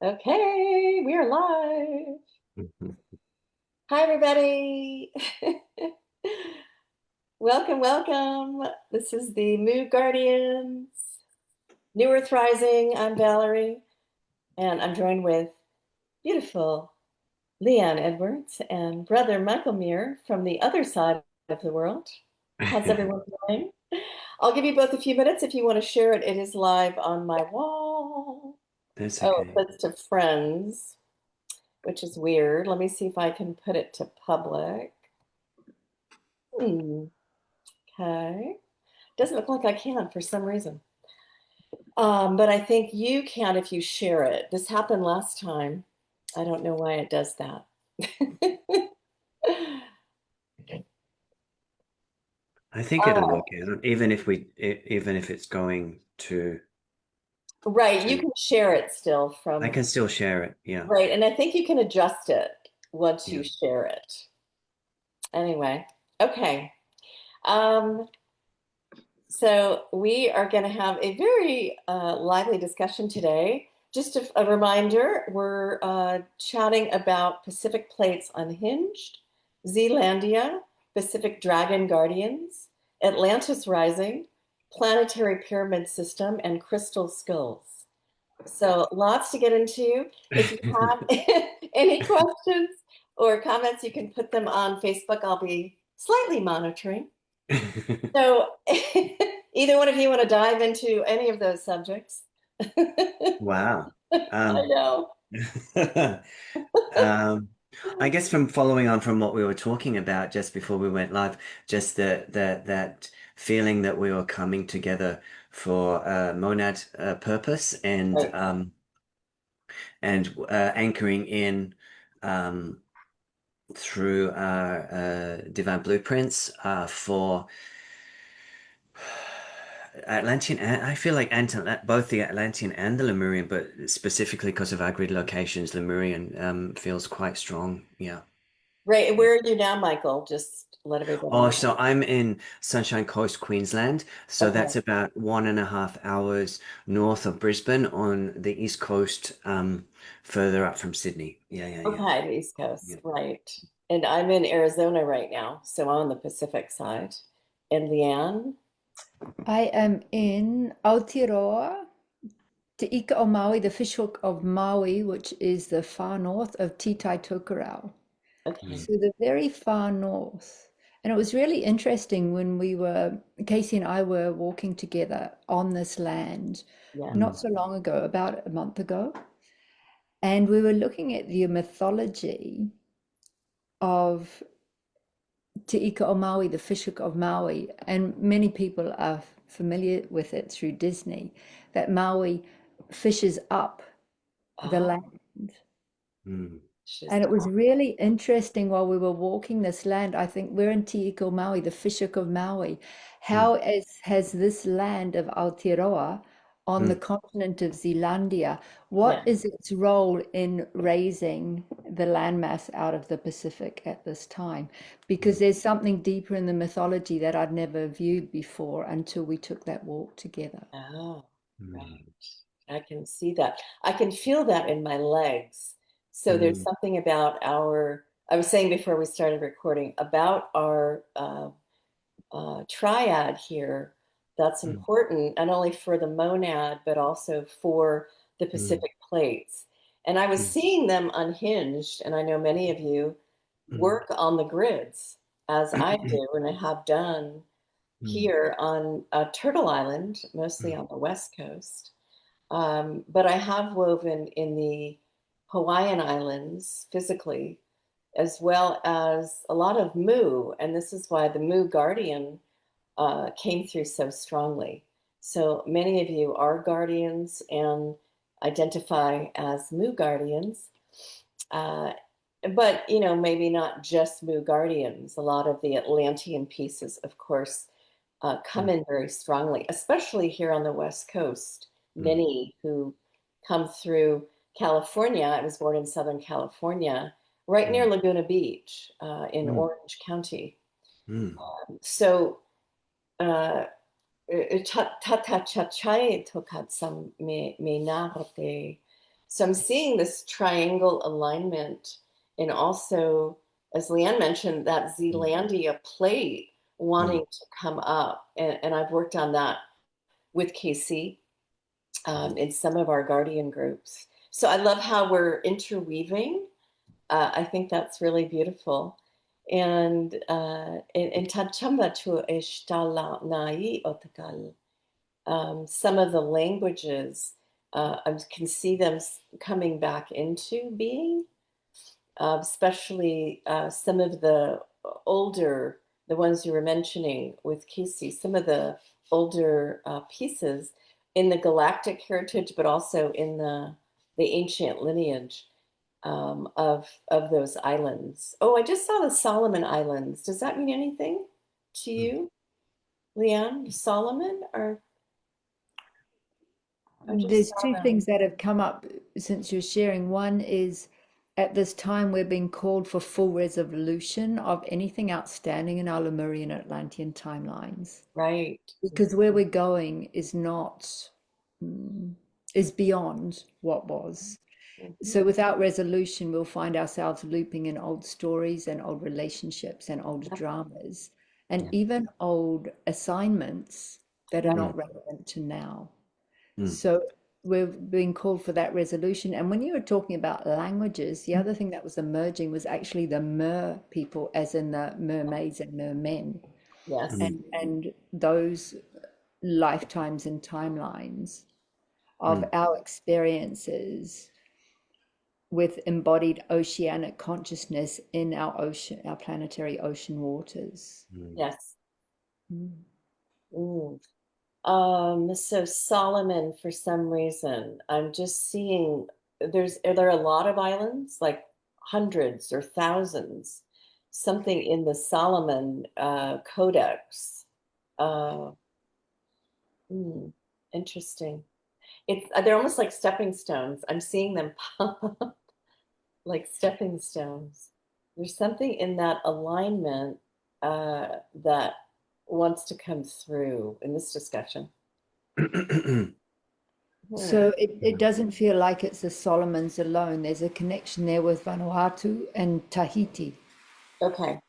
Okay, we are live. Mhm. Hi, everybody. Welcome, welcome. This is the Moo Guardians, New Earth Rising. I'm Valerie, and I'm joined with beautiful Leanne Edwards and brother Michael Muir from the other side of the world. How's everyone doing? I'll give you both a few minutes if you want to share it. It is live on my wall. That's Oh, it okay. says to friends, which is weird. Let me see if I can put it to public. Hmm. Okay. Doesn't look like I can for some reason. But I think you can if you share it. This happened last time. I don't know why it does that. I think it'll Uh, work out, even if it's going right, you to, can share it still I from, can still share it. Yeah. right, and I think you can adjust it once Yeah. you share it. Anyway, okay. Um, So we are going to have a very lively discussion today. Just a reminder, we're chatting about Pacific Plates Unhinged, Zealandia, Pacific Dragon Guardians, Atlantis Rising, Planetary Pyramid System, and Crystal Skulls. So lots to get into. If you have any questions or comments, you can put them on Facebook. I'll be slightly monitoring. So either one of you want to dive into any of those subjects? Wow. I Um, know. um, I guess from following on from what we were talking about just before we went live, just that feeling that we were coming together for monad purpose and Right. anchoring in um, through our divine blueprints for Atlantean. I feel like both the Atlantean and the Lemurian, but specifically because of our grid locations, Lemurian feels quite strong. Yeah. Right. Yeah. Where are you now, Michael? Just let everybody Oh, know. so I'm in Sunshine Coast, Queensland. So Okay. that's about 1.5 hours north of Brisbane on the east coast, further up from Sydney. Yeah, yeah, yeah. Okay, the East Yeah. Coast. Right. And I'm in Arizona right now, so I'm on the Pacific side. And Leanne? I am in Aotearoa, Te Ika o Maui, the fishhook of Maui, which is the far north of Titai Tokerau. Okay. Mm, So the very far north. And it was really interesting when Casey and I were walking together on this land Yeah. not mm, so long ago, about a month ago. And we were looking at the mythology of Te Ika o Maui, the fishhook of Maui. And many people are familiar with it through Disney, that Maui fishes up the Oh, land. mm, she's And it was really interesting while we were walking this land. I think we're in Te Iko Maui, the fishhook of Maui. mm, Has this land of Aotearoa on the mm, continent of Zealandia, yeah. what is its role in raising the landmass out of the Pacific at this time? Because mm, there's something deeper in the mythology that I'd never viewed before until we took that walk together. Oh, mm, right. I can see that. I can feel that in my legs. So there's mm, something about I was saying before we started recording about our triad here that's mm, important, not only for the monad, but also for the mm, Pacific plates. And I was mm, seeing them unhinged, and I know many of you mm, work on the grids as I mm, do, and I have done mm, here on Turtle Island, mostly mm, on the West Coast. But I have woven in the Hawaiian Islands physically, as well as a lot of Mu. And this is why the Mu Guardian came through so strongly. So many of you are guardians and identify as Mu Guardians. Uh, but, maybe not just Mu Guardians. A lot of the Atlantean pieces, of course, come mm, in very strongly, especially here on the West Coast. mm, Many who come through California. I was born in Southern California, right near mm, Laguna Beach in mm, Orange County. mm. So, uh, tata chachai tokatsam me narte. So I'm seeing this triangle alignment, and also, as Leanne mentioned, that Mm, Zealandia plate mm, wanting to come up. And I've worked on that with Casey mm, in some of our guardian groups. So I love how we're interweaving. I think that's really beautiful. And in Tachamba tu eshtala nai otakal, some of the languages, I can see them coming back into being, especially some of the older, the ones you were mentioning with Casey, some of the older pieces in the galactic heritage, but also in the ancient lineage of those islands. Oh, I just saw the Solomon Islands. Does that mean anything to mm. you, Leanne? Solomon, or I just There's saw two them. things that have come up since you're sharing. One is at this time we're being called for full resolution of anything outstanding in our Lemurian Atlantean timelines. Right. Because where we're going is not, is beyond what was. Mhm. So without resolution, we'll find ourselves looping in old stories and old relationships and old Yep. dramas and Yeah. even old assignments that are Yep. Mm, not relevant to now. mm, So we're being called for that resolution. And when you were talking about languages, the other thing that was emerging was actually the mer people, as in the mermaids and mermen, Yes. mm, and those lifetimes and timelines of mm, our experiences with embodied oceanic consciousness in our ocean, our planetary ocean waters. mm. Yes. Mm. Mm. So Solomon, for some reason, I'm just seeing are there a lot of islands, like hundreds or thousands, something in the Solomon Codex. Uh, hmm, interesting. It's they're almost like stepping stones. I'm seeing them pop up like stepping stones. There's something in that alignment that wants to come through in this discussion. Hmm. So it doesn't feel like it's the Solomons alone. There's a connection there with Vanuatu and Tahiti. Okay.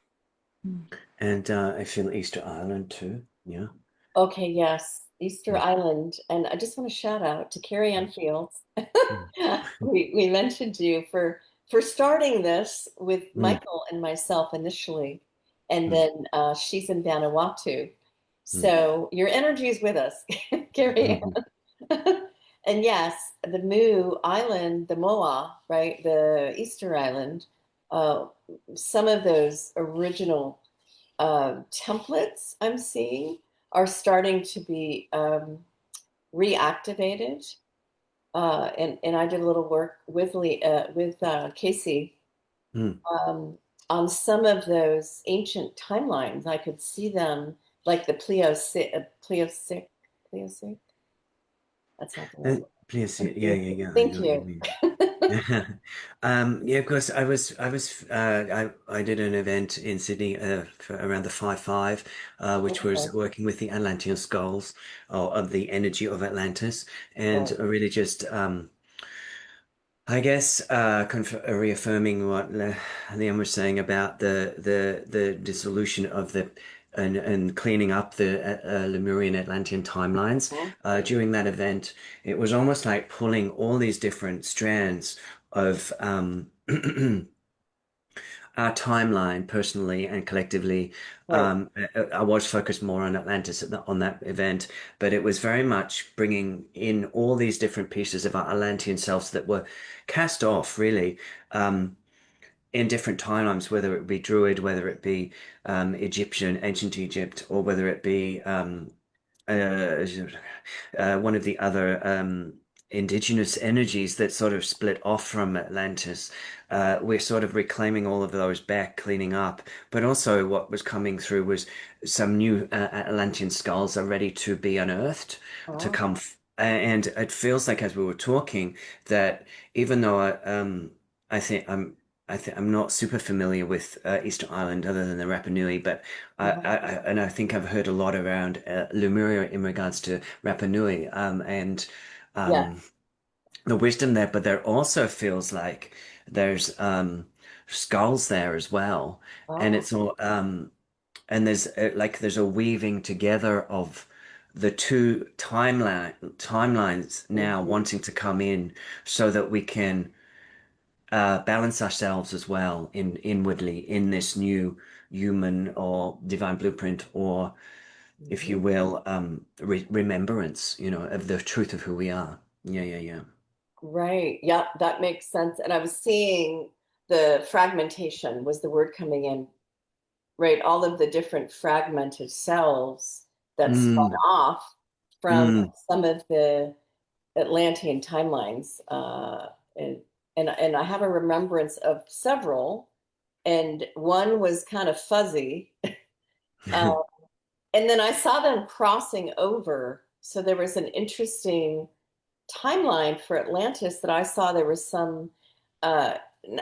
And I feel Easter Island too. Yeah. Okay, yes. Easter Mm, Island. And I just want to shout out to Carrie Ann mm, Fields. mm, We mentioned you for starting this with mm, Michael and myself initially. And mm, then she's in Vanuatu. mm, So your energy is with us, Carrie mhm. Ann. And yes, the Mu Island, the Moa, right? The Easter Island, uh, some of those original templates I'm seeing are starting to be reactivated. And I did a little work with Casey Mm. um, on some of those ancient timelines. I could see them like the Pleosic. That's not the right Uh, word. please, I'm yeah, seeing- yeah, yeah. I Thank know what you you. mean. Yeah, of course. I did an event in Sydney for around the 5/5, which was Okay, working with the Atlantean skulls or of the energy of Atlantis, and right. really just I guess reaffirming what Liam was saying about the dissolution of the and cleaning up the Lemurian Atlantean timelines. During that event, it was almost like pulling all these different strands of our timeline, personally and collectively. Right. I was focused more on Atlantis on that event, but it was very much bringing in all these different pieces of our Atlantean selves that were cast off, really, in different timelines, whether it be Druid, whether it be Egyptian, ancient Egypt, or whether it be uh, one of the other indigenous energies that sort of split off from Atlantis. We're sort of reclaiming all of those back, cleaning up. But also, what was coming through was some new Atlantean skulls are ready to be unearthed to Ah, come. And it feels like, as we were talking, that even though I think I'm not super familiar with Easter Island other than the Rapa Nui, but uh-huh. and I think I've heard a lot around Lemuria in regards to Rapa Nui, and Yes. um, the wisdom there, but there also feels like there's skulls there as well, and Oh. it's all and there's like there's a weaving together of the two timelines now Mhm. wanting to come in so that we can balance ourselves as well in inwardly in this new human or divine blueprint, or if you Mhm. will, remembrance, of the truth of who we are. Yeah, yeah, yeah. Right. Yeah, that makes sense. And I was seeing the fragmentation was the word coming in, right? All of the different fragmented cells that spun Mm, off from mm, some of the Atlantean timelines. And, and I have a remembrance of several, and one was kind of fuzzy. Uh, and then I saw them crossing over. So there was an interesting timeline for Atlantis that I saw. There was some uh,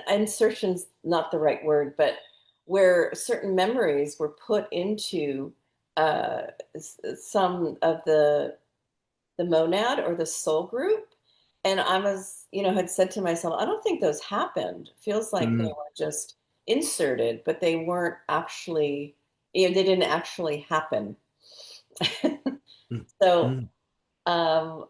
insertions, not the right word, but where certain memories were put into uh, some of the monad or the soul group. And I was, had said to myself, I don't think those happened. It feels like they mm, were just inserted, but they weren't actually, they didn't actually happen. mm, So, mm, um,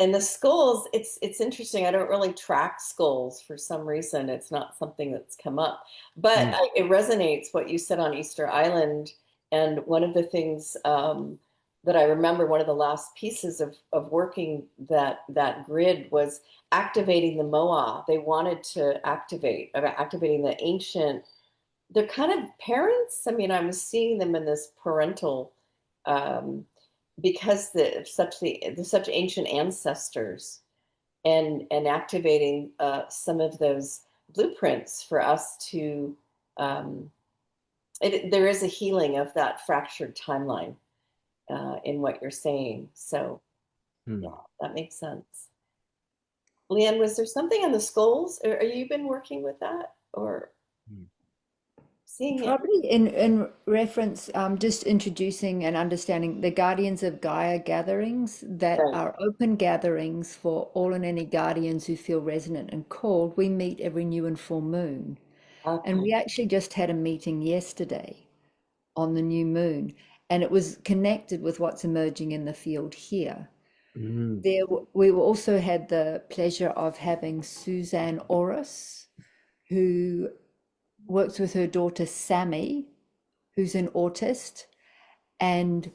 and the skulls, it's interesting. I don't really track skulls for some reason. It's not something that's come up, but mm, it resonates what you said on Easter Island. And one of the things that I remember, one of the last pieces of working that grid was activating the Moa. They wanted to activating the ancient. They're kind of parents. I mean, I was seeing them in this parental. Um, because the such ancient ancestors, and activating some of those blueprints for us to um, there is a healing of that fractured timeline in what you're saying. So yeah, mm. that makes sense. Leanne, was there something on the skulls? Or are you been working with that or Mm. seeing it? Probably in reference, just introducing and understanding the Guardians of Gaia gatherings that Right. are open gatherings for all and any guardians who feel resonant and called. We meet every new and full moon. And Okay. we actually just had a meeting yesterday on the new moon, and it was connected with what's emerging in the field here. Mm. We also had the pleasure of having Suzanne Oris, who works with her daughter Sammy, who's an autist, and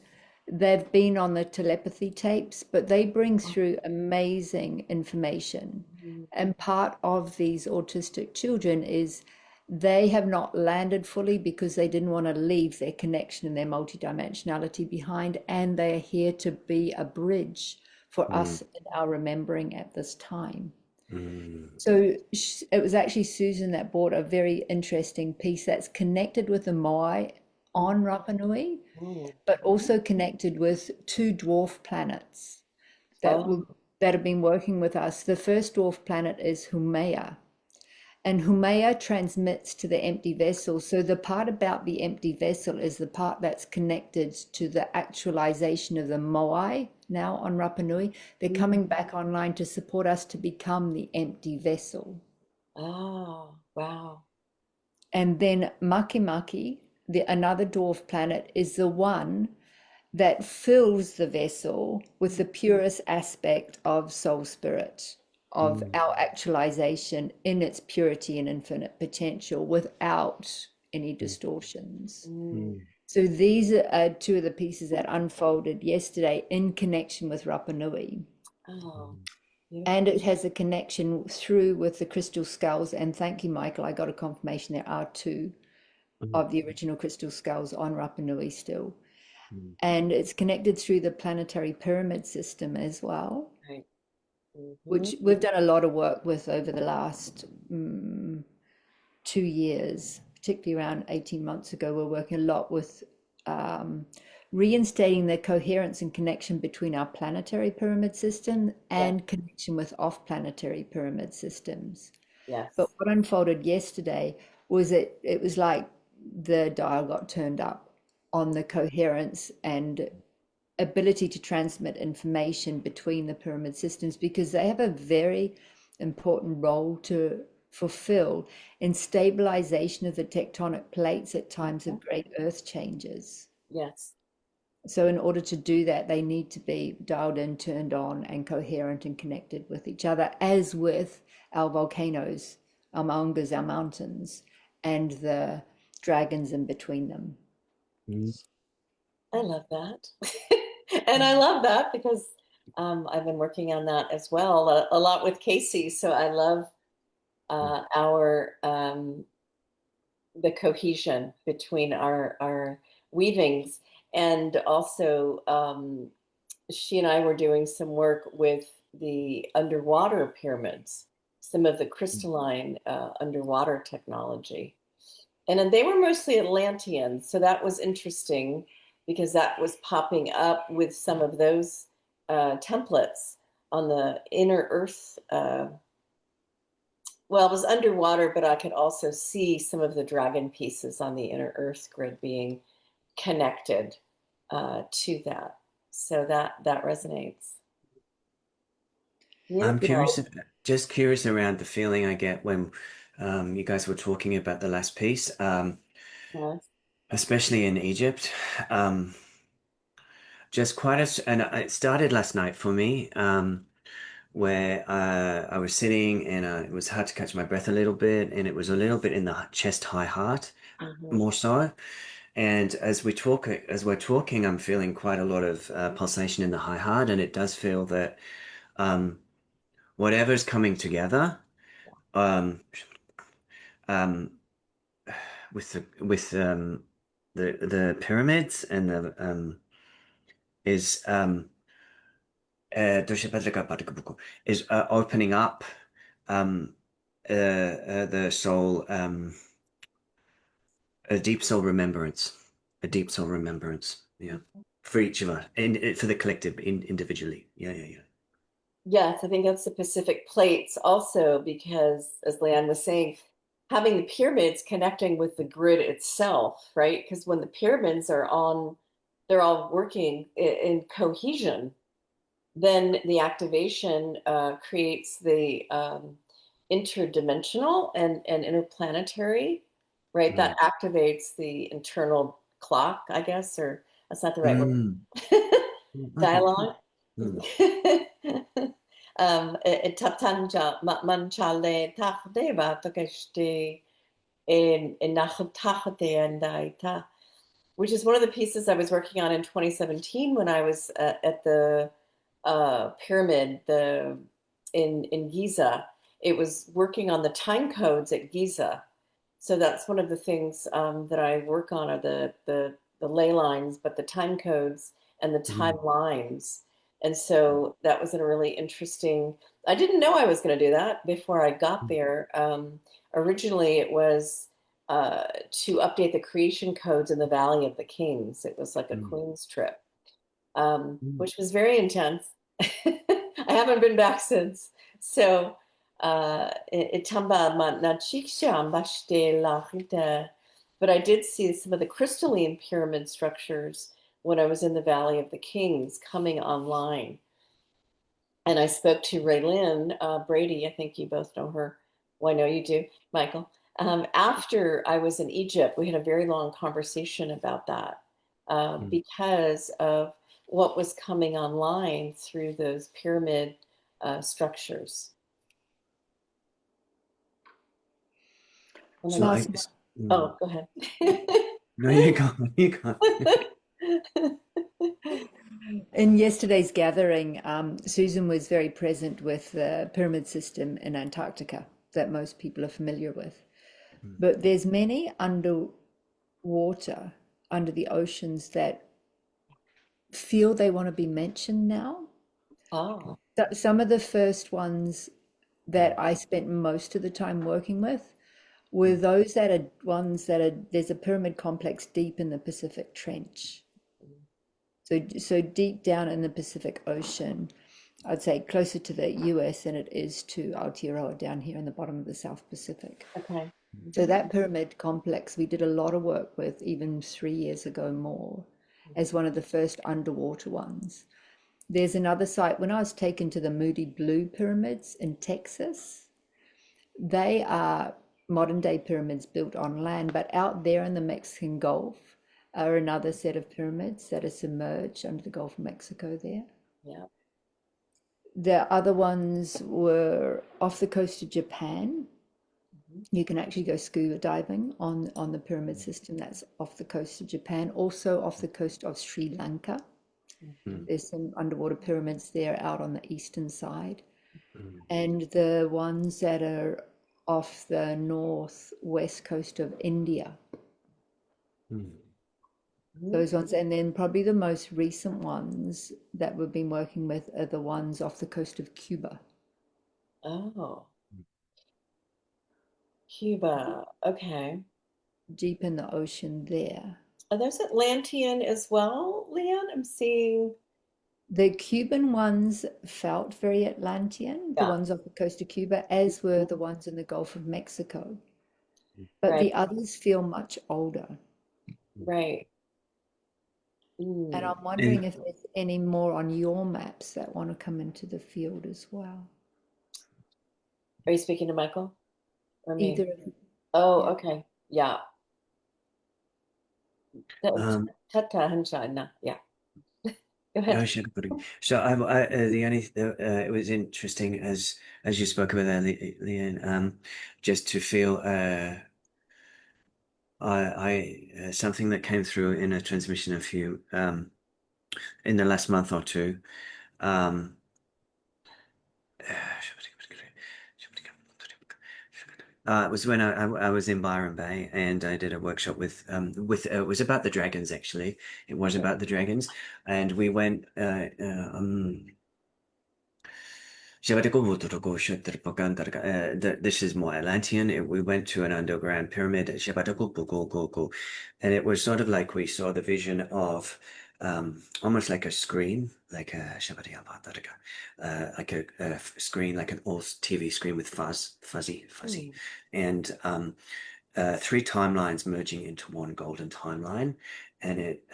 they've been on the telepathy tapes, but they bring through amazing information. Mhm. And part of these autistic children is they have not landed fully because they didn't want to leave their connection and their multidimensionality behind, and they are here to be a bridge for Mm. us in our remembering at this time. Mm. So it was actually Susan that brought a very interesting piece that's connected with the Moai on Rapa Nui, Mhm. but also connected with two dwarf planets that Oh. that have been working with us. The first dwarf planet is Humea, and Humea transmits to the empty vessel. So the part about the empty vessel is the part that's connected to the actualization of the Moai now on Rapa Nui. They're Mhm. coming back online to support us to become the empty vessel. Oh, wow. And then Makemake, another dwarf planet, is the one that fills the vessel with the purest aspect of soul spirit, of Mm. our actualization in its purity and infinite potential without any distortions. Mm. Mm. So these are two of the pieces that unfolded yesterday in connection with Rapa Nui. Oh, And beautiful. it has a connection through with the crystal skulls. And thank you, Michael. I got a confirmation there are two Mm. of the original crystal skulls on Rapa Nui still. Mm. And it's connected through the planetary pyramid system as well, Right. Hmm. which we've done a lot of work with over the last 2 years, particularly around 18 months ago. We're working a lot with reinstating the coherence and connection between our planetary pyramid system Yeah. and connection with off-planetary pyramid systems. But Yes. what unfolded yesterday was it was like the dial got turned up on the coherence and ability to transmit information between the pyramid systems, because they have a very important role to fulfill in stabilization of the tectonic plates at times of great earth changes. Yes. So in order to do that, they need to be dialed in, turned on, and coherent and connected with each other, as with our volcanoes, our maungas, our mountains, and the dragons in between them. I love that. And I love that because I've been working on that as well, a lot with Casey. So I love our the cohesion between our weavings. And also, she and I were doing some work with the underwater pyramids, some of the crystalline underwater technology. And then they were mostly Atlantean. So that was interesting because that was popping up with some of those templates on the inner Earth. Well, it was underwater, but I could also see some of the dragon pieces on the inner Earth grid being connected to that. So that resonates. I'm curious, Beautiful. just curious around the feeling I get when you guys were talking about the last piece, Yes. especially in Egypt. Um, just quite and it started last night for me, where I was sitting and it was hard to catch my breath a little bit, and it was a little bit in the chest high heart, Mhm. more so. And as we're talking, I'm feeling quite a lot of pulsation in the high heart, and it does feel that um, whatever's coming together. Um, um, with the pyramids and the is is opening up um the soul a deep soul remembrance, yeah, for each of us and for the collective individually, yeah. Yes, I think that's the Pacific plates also because, as Leanne was saying, having the pyramids connecting with the grid itself, right? Because when the pyramids are on, they're all working in cohesion, then the activation creates the interdimensional and interplanetary, right? That Mm. activates the internal clock, I guess, or that's not the right word. Mm. Okay, cool. Dialogue. Mm. Tatanja manchale tahdeva takashte in nachutahate and daita, which is one of the pieces I was working on in 2017 when I was at the pyramid in Giza. It was working on the time codes at Giza. So that's one of the things that I work on are the ley lines, but the time codes and the Mm. timelines. And so that was a really interesting. I didn't know I was going to do that before I got there. Originally, it was to update the creation codes in the Valley of the Kings. It was like a Mm. Queen's trip, Mm. which was very intense. I haven't been back since. So, but I did see some of the crystalline pyramid structures when I was in the Valley of the Kings coming online. And I spoke to Raylyn Brady. I think you both know her. Well, I know you do, Michael. After I was in Egypt, we had a very long conversation about that Mm. because of what was coming online through those pyramid structures. And So then, Last mm. oh, go ahead. No, you can't. You can't. In yesterday's gathering, Susan was very present with the pyramid system in Antarctica that most people are familiar with. Mm. But there's many underwater, under the oceans, that feel they want to be mentioned now. Oh, Some of the first ones that I spent most of the time working with were Mm. those that are ones that are, there's a pyramid complex deep in the Pacific Trench. So deep down in the Pacific Ocean, I'd say closer to the US than it is to Aotearoa down here in the bottom of the South Pacific. okay. So Mhm. that pyramid complex we did a lot of work with even 3 years ago more. as one of the first underwater ones. There's another site. When I was taken to the Moody Blue Pyramids in Texas, they are modern day pyramids built on land, but out there in the Mexican Gulf are another set of pyramids that are submerged under the Gulf of Mexico there. Yeah. The other ones were off the coast of Japan. You can actually go scuba diving on the pyramid system that's off the coast of Japan, also off the coast of Sri Lanka. There's some underwater pyramids there out on the eastern side. And the ones that are off the northwest coast of India. Those ones, and then probably the most recent ones that we've been working with are the ones off the coast of Cuba. Oh, Cuba. Okay. Deep in the ocean there. Are those Atlantean as well, Leanne? I'm seeing. The Cuban ones felt very Atlantean, the Yeah. ones off the coast of Cuba, as were the ones in the Gulf of Mexico. But Right. the others feel much older. Right. And I'm And wondering if there's any more on your maps that want to come into the field as well. Are you speaking to Michael or me? Either of you. Oh, Yeah. okay. Yeah. Tata Hanshana. Yeah. Go ahead. so the only it was interesting as you spoke about that, Leanne, just to feel something that came through in a transmission of you in the last month or two. Um, it was when I was in Byron Bay and I did a workshop with it was about the dragons actually. It was about the dragons, and we went this is more Atlantean. We went to an underground pyramid, and it was sort of like we saw the vision of almost like a screen, like a screen, like an old TV screen with fuzzy, and three timelines merging into one golden timeline, and it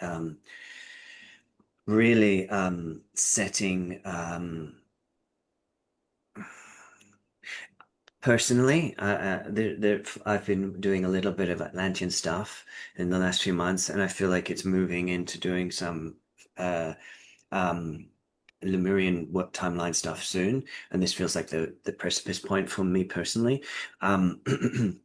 really setting. Personally, I've been doing a little bit of Atlantean stuff in the last few months, and I feel like it's moving into doing some uh, um, Lemurian work timeline stuff soon. And this feels like the precipice point for me personally. Um, and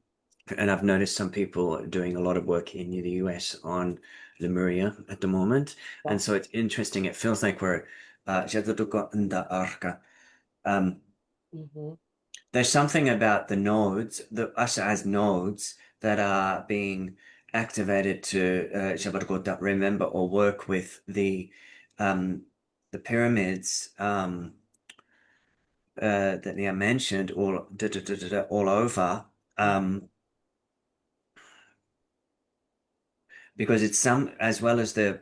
I've noticed some people doing a lot of work in the US on Lemuria at the moment, Yeah. and so it's interesting. It feels like we're um, Mm-hmm. there's something about the nodes, us as nodes that are being activated to remember or work with um, the pyramids that Leah mentioned all over. Because it's some as well as the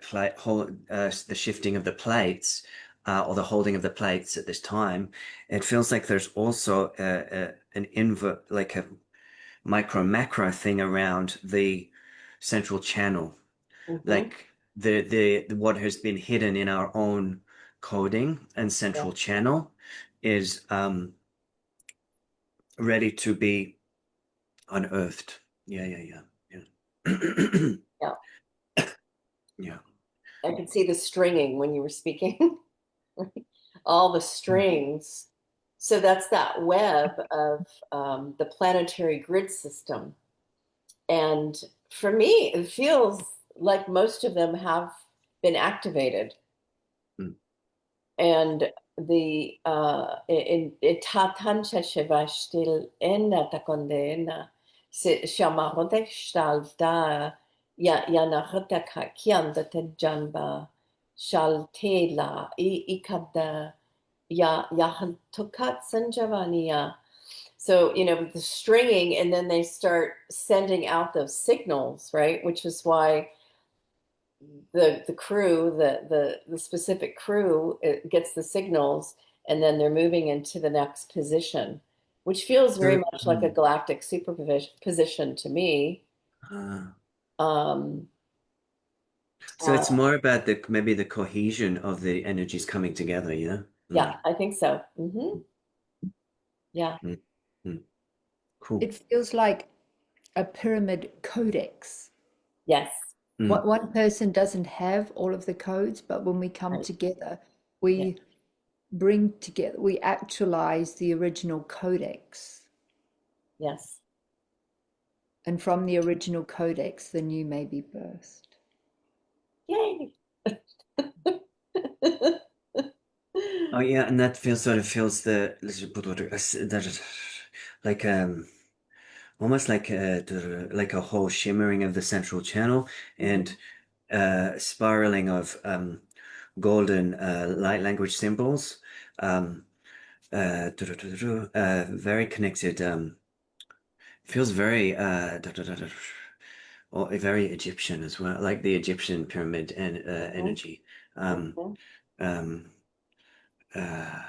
shifting of the plates or the holding of the plates at this time, it feels like there's also an invert, like a micro macro thing around the central channel, Mm-hmm. like the what has been hidden in our own coding and Yeah. central channel is ready to be unearthed. Yeah. Yeah. Yeah. I could see the stringing when you were speaking. All the strings. So that's that web of the planetary grid system. And for me, it feels like most of them have been activated. Mm. And the in tatancha shiva still enna takondena se shama hotek stalda ya na hotaka kianda tenjamba shaltela ikada ya hantukat sanjavania. So, with the stringing, and then they start sending out those signals, right? Which is why the crew, the specific crew, it gets the signals, and then they're moving into the next position, which feels very much like a galactic superposition to me. Uh, Um, So it's more about the maybe the cohesion of the energies coming together, you know? Yeah, I think so. Yeah. Mm, mm. Cool. It feels like a pyramid codex. Yes. Mm, One person doesn't have all of the codes, but when we come Right. together, Yeah. we bring together, we actualize the original codex. Yes. And from the original codex, the new may be birthed. Yay. Oh yeah, and that feels sort of feels the like almost like a whole shimmering of the central channel and spiraling of golden light language symbols. Um, very connected. Feels very or very Egyptian as well, like the Egyptian pyramid and Mhm, energy. Um, mhm. um, uh,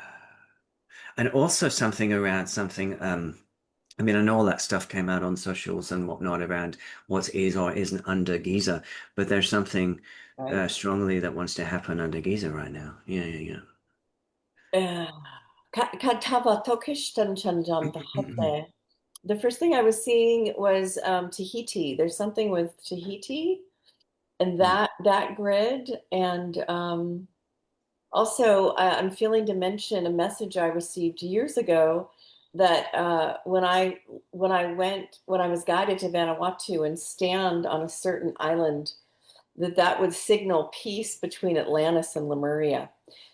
and also something around something. I mean, I know all that stuff came out on socials and whatnot around what is or isn't under Giza, but there's something Right. strongly that wants to happen under Giza right now. Yeah, yeah, Uh, Katava Tokishtan Chanjan yeah. Tahate. The first thing I was seeing was Tahiti. There's something with Tahiti and that grid, and also I'm feeling to mention a message I received years ago that when I was guided to Vanuatu and stand on a certain island, that would signal peace between Atlantis and Lemuria.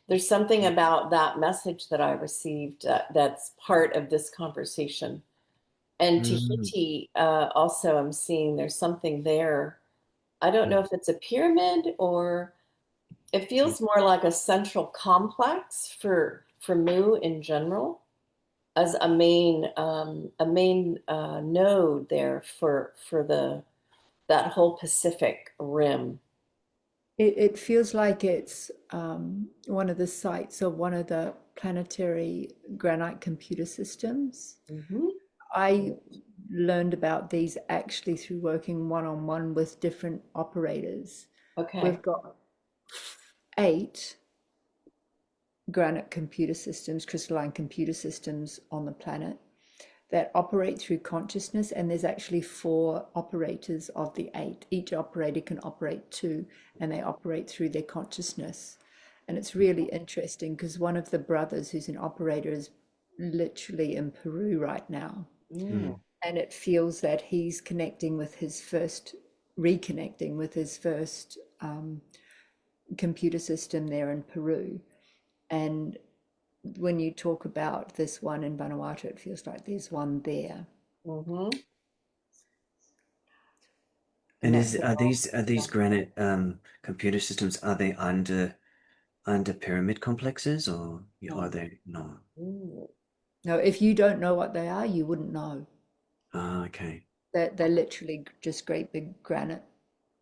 There's something about that message that I received that's part of this conversation. And Mm, Tahiti, also, I'm seeing there's something there. I don't know mm, if it's a pyramid or it feels more like a central complex for Mu in general as a main node there for the that whole Pacific rim. It feels like it's one of the sites of one of the planetary granite computer systems. Hmm. I learned about these actually through working one on one with different operators. Okay. We've got 8 granite computer systems, crystalline computer systems on the planet that operate through consciousness, and there's actually 4 operators of the 8. Each operator can operate 2, and they operate through their consciousness. And it's really interesting because one of the brothers who's an operator is literally in Peru right now, Mm. mm, and it feels that he's connecting with his first, reconnecting with his first computer system there in Peru. And when you talk about this one in Vanuatu, it feels like there's one there. Hmm. And And that's a are these granite computer systems, are they under pyramid complexes or are Mm. they not? Mm. no, if you don't know what they are, you wouldn't know. Ah, okay. They're literally just great big granite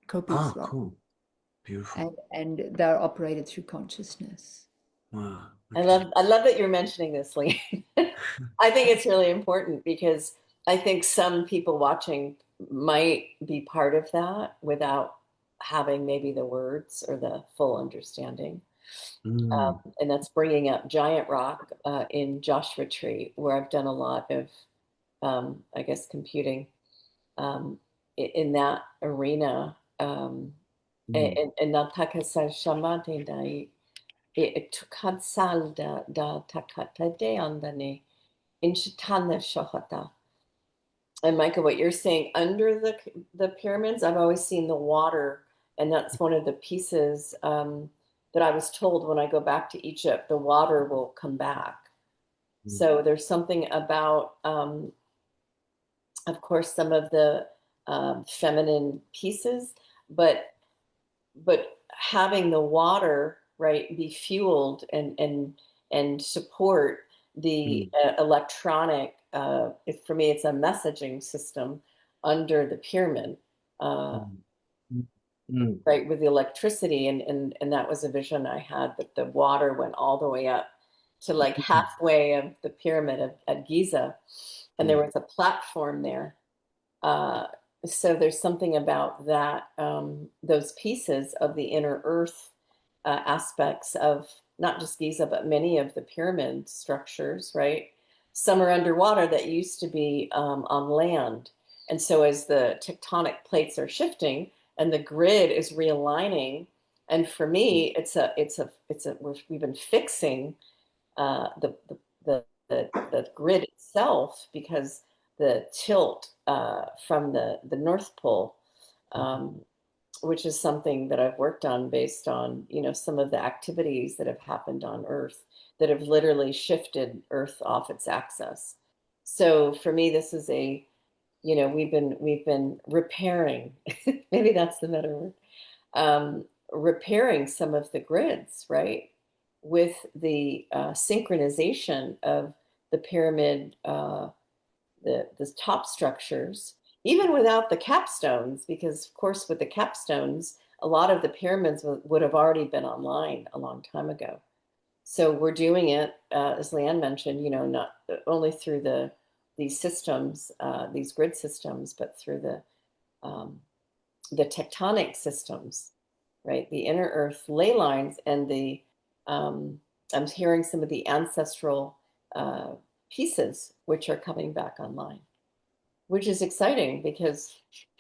kopis, Ah, right? cool. Beautiful. And they're operated through consciousness. Wow. Okay. I love that you're mentioning this, Lee. I think it's really important because I think some people watching might be part of that without having maybe the words or the full understanding. Mm, And that's bringing up Giant Rock in Joshua Tree, where I've done a lot of, I guess, computing um, in that arena. mm, And Natakasa Shamate Dai, Tukansal da Takata de Andane, in Shatana Shohata. And Micah, what you're saying under the pyramids, I've always seen the water, and that's one of the pieces that I was told when I go back to Egypt, the water will come back. mm, So there's something about, of course, some of the feminine pieces, but having the water right be fueled and support the mm, electronic. For me, it's a messaging system under the pyramid. Uh, mm, mm, mm, right, with the electricity, and that was a vision I had, that the water went all the way up to like mm, halfway of the pyramid at Giza, and there mm, was a platform there, uh, so there's something about that, those pieces of the inner earth aspects of not just Giza, but many of the pyramid structures, right? Some are underwater that used to be on land. And so as the tectonic plates are shifting and the grid is realigning, and for me, we've been fixing the grid itself because the tilt from the North Pole, um, which is something that I've worked on based on, some of the activities that have happened on Earth that have literally shifted Earth off its axis. So for me, this is we've been repairing, maybe that's the better word, repairing some of the grids, right? With the synchronization of the pyramid, the top structures, even without the capstones, because of course with the capstones, a lot of the pyramids would have already been online a long time ago. So we're doing it, as Leanne mentioned, not only through these systems, these grid systems, but through the tectonic systems, right? The inner earth ley lines and I'm hearing some of the ancestral pieces which are coming back online, which is exciting because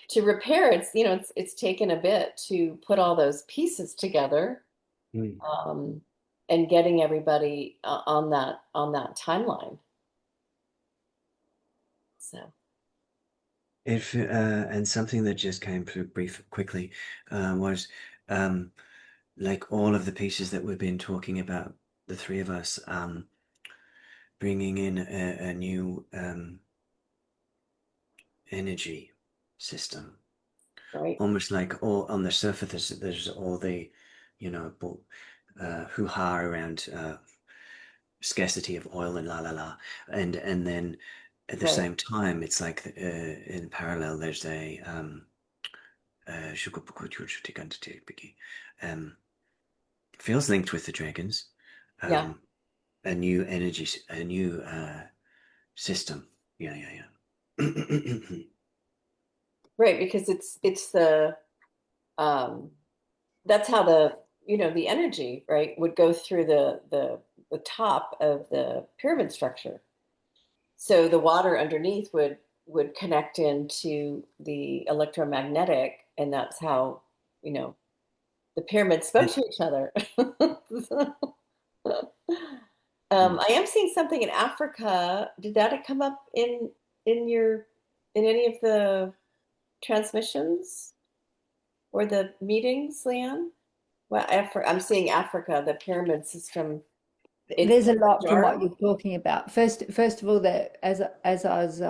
to repair it's taken a bit to put all those pieces together, Mm. and getting everybody on that timeline. So If and something that just came through quickly was like all of the pieces that we've been talking about, the three of us, bringing in a new energy system, right, almost like all on the surface. There's all the, hoo-ha around scarcity of oil and la la la, and then at the right, same time, it's like in parallel, there's a um, feels linked with the dragons, yeah, a new energy, a new system. Yeah, yeah, yeah. right, because it's the that's how the energy, right, would go through the top of the pyramid structure. So the water underneath would connect into the electromagnetic, and that's how you know the pyramids spoke And to each other. mm, I am seeing something in Africa. Did that come up in your in any of the transmissions or the meetings, Leanne? Well, I'm seeing Africa, the pyramid system in There's a lot from Jar. what you're talking about. First of all, that as I was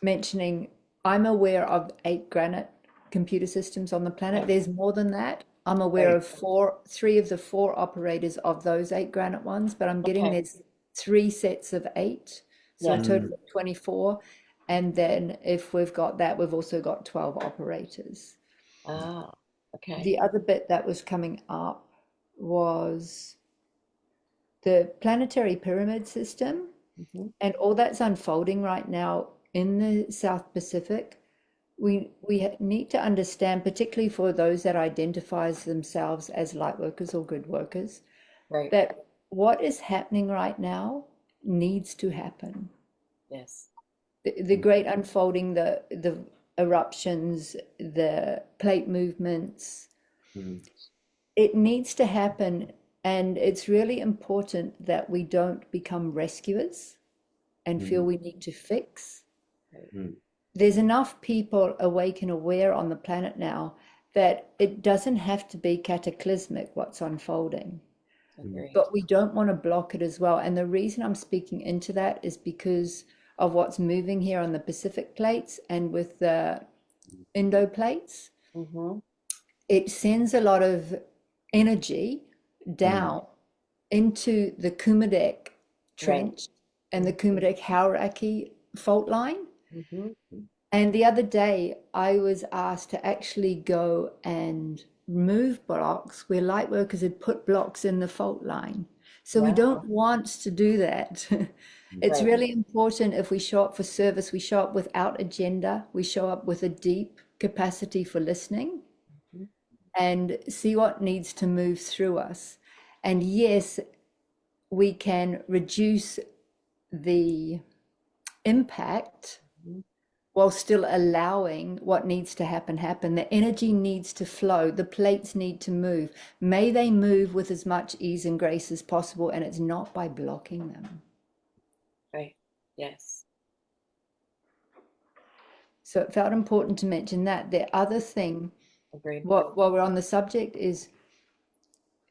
mentioning, I'm aware of 8 granite computer systems on the planet. Right, There's more than that. I'm aware right. of three of the four operators of those 8 granite ones, but I'm getting Okay. there's 3 sets of 8, so a Yes. total mm, of 24. And then if we've got that, we've also got 12 operators. Ah, okay. The other bit that was coming up was the planetary pyramid system, Hmm. and all that's unfolding right now in the South Pacific. We need to understand, particularly for those that identifies themselves as light workers or grid workers, Right. that what is happening right now needs to happen. Yes. The great unfolding, the eruptions, the plate movements, mm, it needs to happen. And it's really important that we don't become rescuers and feel mm, we need to fix. Right. mm, There's enough people awake and aware on the planet now that it doesn't have to be cataclysmic what's unfolding, mm, Agreed. but we don't want to block it as well. And the reason I'm speaking into that is because of what's moving here on the Pacific plates and with the Indo plates. Hmm. It sends a lot of energy mm, down into the Kumedek Right. Trench and the Kumedek Hauraki fault line. Hmm. And the other day, I was asked to actually go and move blocks where light workers had put blocks in the fault line. So we Wow. don't want to do that. It's Right. really important if we show up for service, we show up without agenda, we show up with a deep capacity for listening Mhm. and see what needs to move through us. And yes, we can reduce the impact Mhm. while still allowing what needs to happen. The energy needs to flow, the plates need to move. May they move with as much ease and grace as possible, and it's not by blocking them. Right. Yes. So it felt important to mention that. The other thing, Agreed. while we're on the subject, is,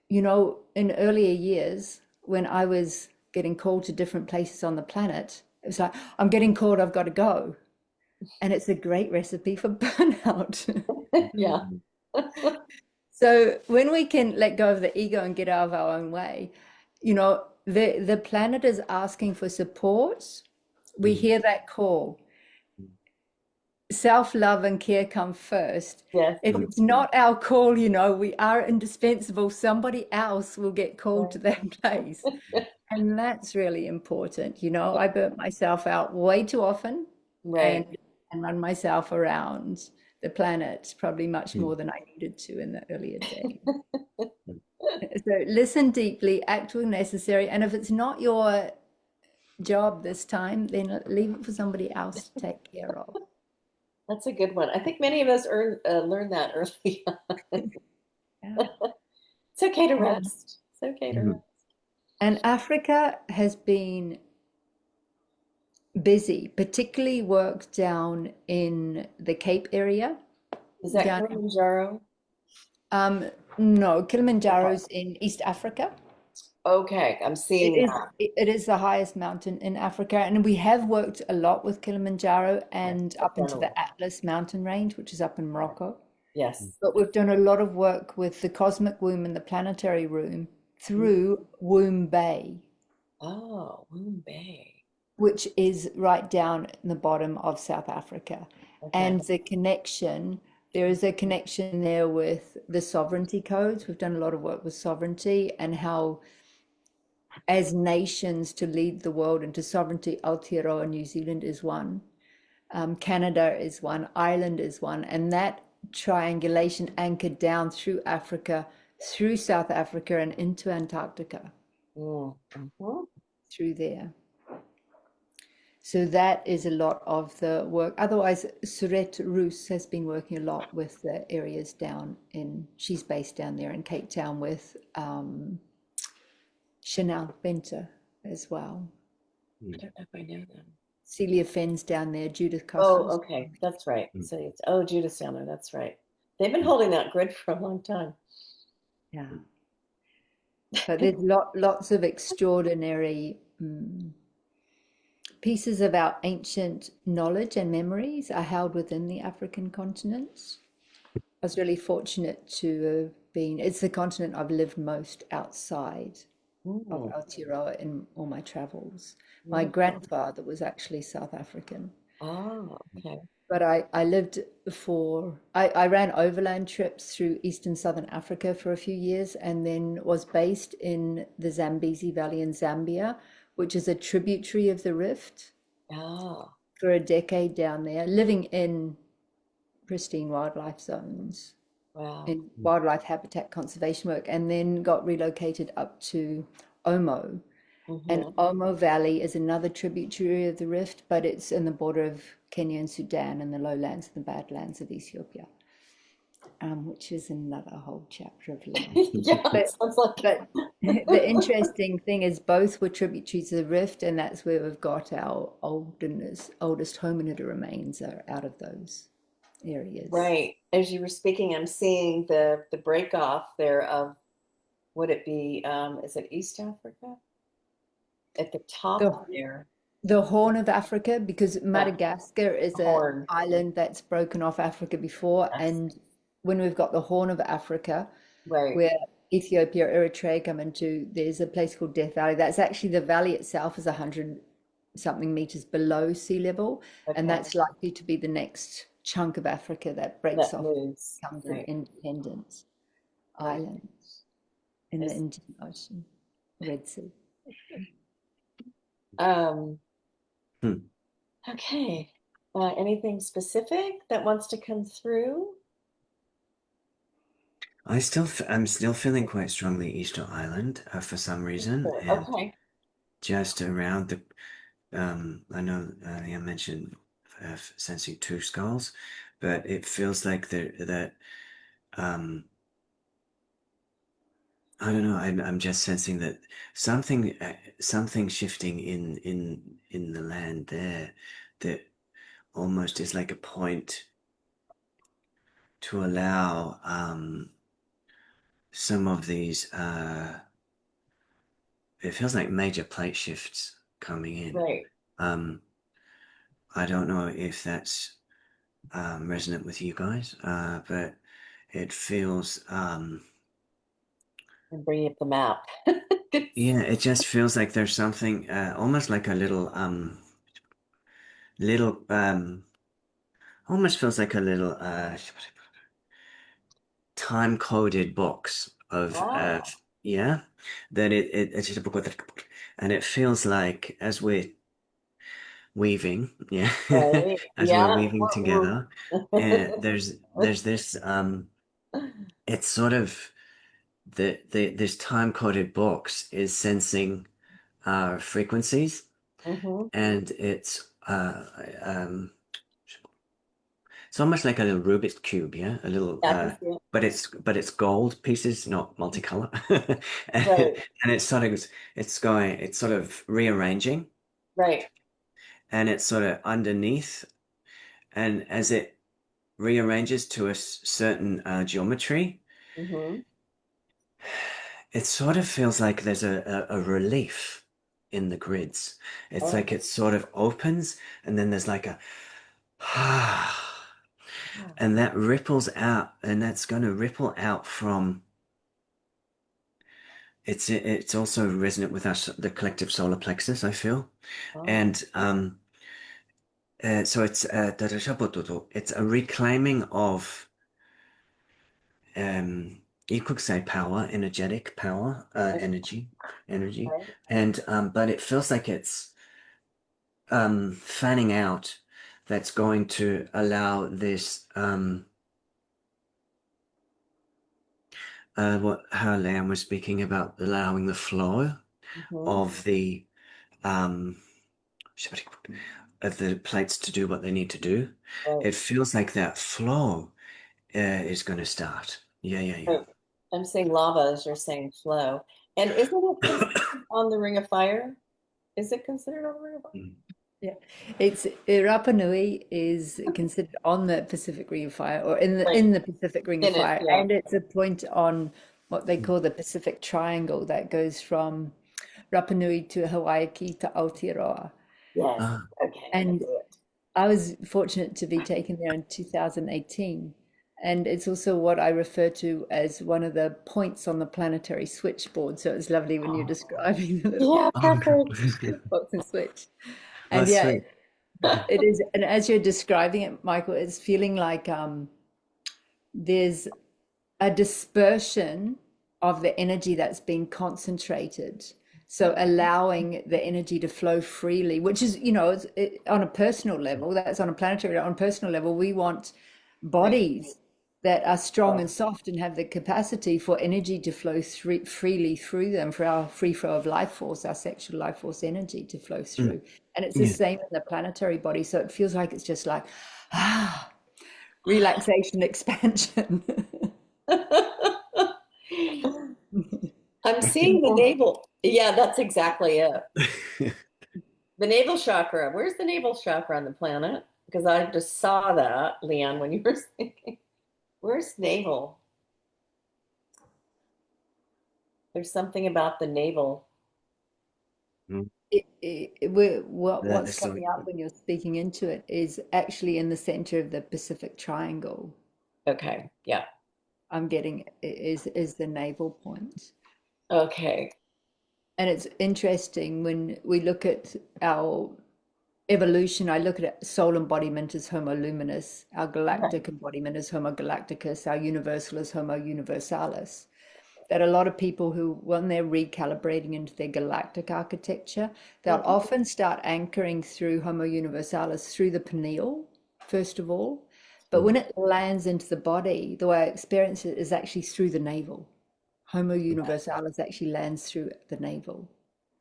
you know, in earlier years, when I was getting called to different places on the planet, it was like, I'm getting called, I've got to go. And it's a great recipe for burnout. Yeah. So when we can let go of the ego and get out of our own way, you know, the planet is asking for support. We hear that call. Self-love and care come first. Yes. If it's not our call, you know, we are indispensable. Somebody else will get called to that place. And that's really important. You know, I burnt myself out way too often Right. and run myself around the planet probably much more than I needed to in the earlier days. So listen deeply, act when necessary. And if it's not your job this time, then leave it for somebody else to take care of. That's a good one. I think many of us learned that early on. Yeah. It's okay to rest. It's okay to rest. And Africa has been busy, particularly work down in the Cape area. Is that Down, Kilimanjaro? no, Kilimanjaro's in East Africa. Okay, I'm seeing that. It is the highest mountain in Africa, and we have worked a lot with Kilimanjaro and up into the Atlas mountain range, which is up in Morocco. Yes. But we've done a lot of work with the cosmic womb and the planetary room through Womb Bay, Oh, Moon Bay. which is right down in the bottom of South Africa. Okay. And there is a connection there with the sovereignty codes. We've done a lot of work with sovereignty and how, as nations to lead the world into sovereignty, Aotearoa, New Zealand is one, Canada is one, Ireland is one, and that triangulation anchored down through Africa, through South Africa, and into Antarctica, Mm-hmm. through there. So that is a lot of the work. Otherwise, Surette Roos has been working a lot with the areas down in, she's based down there in Cape Town with Chanel Benter as well. I don't know if I know them. Celia Fenn's down there, Judith Oh, Costell's. okay. That's right. So it's Judith down there. That's right. They've been holding that grid for a long time. Yeah. But there's lots of extraordinary pieces of our ancient knowledge and memories are held within the African continent. I was really fortunate to have been, it's the continent I've lived most outside of Aotearoa in all my travels. My grandfather was actually South African. Oh, okay. But I lived I ran overland trips through Eastern Southern Africa for a few years and then was based in the Zambezi Valley in Zambia, which is a tributary of the Rift, Oh, for a decade down there, living in pristine wildlife zones, wow. in wildlife habitat conservation work, and then got relocated up to Omo. And Omo Valley is another tributary of the Rift, but it's in the border of Kenya and Sudan and the lowlands and the badlands of Ethiopia, which is another whole chapter of life. Yeah, it sounds like But the interesting thing is both were tributaries of the Rift, and that's where we've got our oldest hominid remains are out of those areas. right. As you were speaking, I'm seeing the break off there of, would it be is it East Africa? At the top there. The Horn of Africa, because Madagascar is an Horn. island that's broken off Africa before, Yes. and when we've got the Horn of Africa, Right. where Ethiopia, Eritrea come into, there's a place called Death Valley. That's actually, the valley itself is 100 something meters below sea level, and that's likely to be the next chunk of Africa that breaks That off, moves. becomes Right. an independent island in the Indian Ocean. Red Sea. Um, Hmm. okay. Anything specific that wants to come through? I'm still feeling quite strongly Easter Island for some reason, Sure. and Okay. just around the I know you mentioned sensing two skulls, but it feels like that I don't know. I'm just sensing that something shifting in the land there that almost is like a point to allow some of these it feels like major plate shifts coming in. Right. Um, I don't know if that's resonant with you guys, but it feels And bringing up the map. yeah, it just feels like there's something almost like a little almost feels like a little time-coded box of Ah, yeah, that it's just a book and it feels like as we're weaving, yeah, right. as we're Yeah. weaving together, and there's this it's sort of the this time-coded box is sensing frequencies, Mm-hmm. and it's almost like a little Rubik's cube, yeah, a little Yeah, I can see it. but it's gold pieces, not multicolor, and, Right. and it's sort of rearranging, Right. and it's sort of underneath, and as it rearranges to a certain geometry, Mm-hmm. it sort of feels like there's a relief in the grids. It's Oh. like it sort of opens, and then there's like a and that ripples out, and that's going to ripple out from it's also resonant with us, the collective solar plexus, I feel. Oh. And so it's a reclaiming of you could say power, energetic power, energy, Okay. and but it feels like it's fanning out, that's going to allow this what how Leanne was speaking about allowing the flow Mm-hmm. of um the plates to do what they need to do. Right. It feels like that flow is going to start. Yeah. Right. I'm saying lava as you're saying flow. And isn't it considered on the Ring of Fire? Is it considered on the Ring of Fire? Mm. Yeah, it's Rapa Nui is considered on the Pacific Ring of Fire, or Right. in the Pacific Ring of In it, Fire, yeah. and it's a point on what they call the Pacific Triangle that goes from Rapa Nui to Hawaii to Aotearoa. Yes. Ah, Okay. I And do it. I was fortunate to be taken there in 2018. And it's also what I refer to as one of the points on the planetary switchboard. So it's lovely when you're describing the little Yeah, oh, perfect. box and switch. And that's yeah, sweet. it is. And as you're describing it, Michael, it's feeling like there's a dispersion of the energy that's been concentrated. So allowing the energy to flow freely, which is, on a personal level, that's on a planetary, on a personal level, we want Right. bodies that are strong Oh, and soft and have the capacity for energy to flow freely through them, for our free flow of life force, our sexual life force energy to flow Mm, through. And it's the yeah. same in the planetary body. So it feels like it's just like, ah, relaxation, expansion. I'm In seeing the all navel. Yeah, that's exactly it. The navel chakra. Where's the navel chakra on the planet? Because I just saw that, Leanne, when you were speaking. Where's navel? There's something about the navel. Mm, what's that's so coming up when you're speaking into it is actually in the center of the Pacific Triangle. Okay. Yeah. I'm getting is the navel point. Okay. And it's interesting when we look at our evolution. I look at soul embodiment as Homo luminous, our Okay. galactic embodiment as Homo galacticus, our universal as Homo universalis. that a lot of people who, when they're recalibrating into their galactic architecture, they'll Mhm. often start anchoring through Homo universalis through the pineal, first of all. But when it lands into the body, the way I experience it is actually through the navel. Homo universalis actually lands through the navel,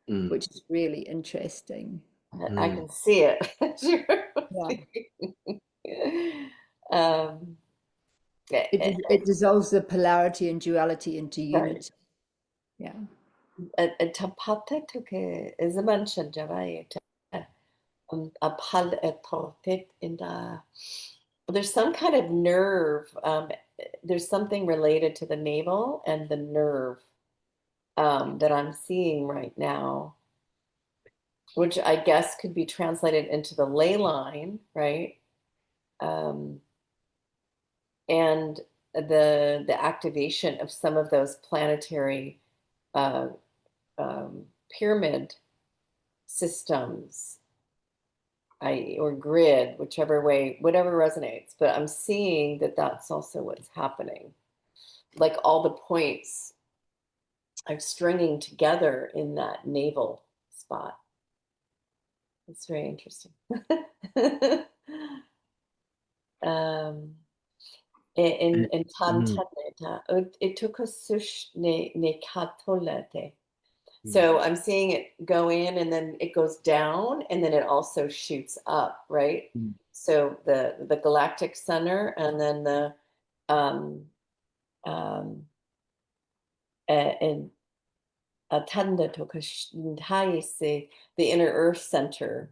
Mm, which is really interesting. I mm. can see it. Sure. Yeah. Um, eh, It, eh, it dissolves the polarity and duality into right. unity. Yeah. Tapate que is a mention, Javai. A pal etortet in the there's some kind of nerve. There's something related to the navel and the nerve that I'm seeing right now, which I guess could be translated into the ley line, right? Um, and the activation of some of those planetary uh, pyramid systems, or grid, whichever way, whatever resonates. But I'm seeing that that's also what's happening. Like all the points are stringing together in that navel spot. It's very interesting. um, in Mm, Tantaneta, it took a sush ne katolete. mm, So I'm seeing it go in and then it goes down and then it also shoots up, right? mm. So the galactic center and then the um um and Tanda the inner Earth center,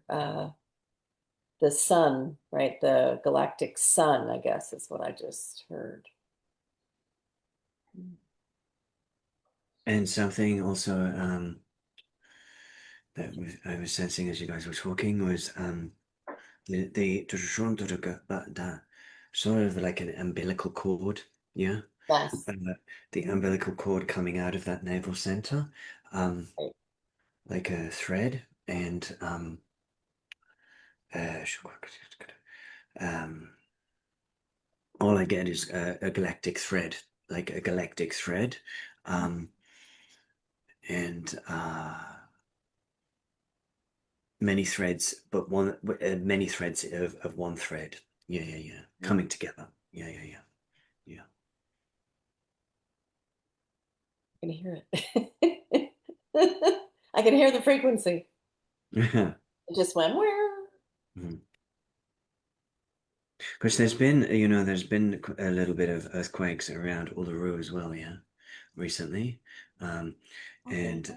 the sun, right? The galactic sun, I guess is what I just heard. And something also that I was sensing as you guys were talking was the sort of like an umbilical cord, yeah. Yes. Uh, the Mhm. umbilical cord coming out of that navel center, um, Right. like a thread, and uh, um, all I get is a galactic thread, like a galactic thread, um, and many threads, but many threads of one thread. Yeah, yeah, yeah, coming together. Yeah, yeah, yeah, I can hear it. I can hear the frequency. yeah. It just went where? Because there's been a little bit of earthquakes around Uluru as well, yeah, recently, um, Okay. and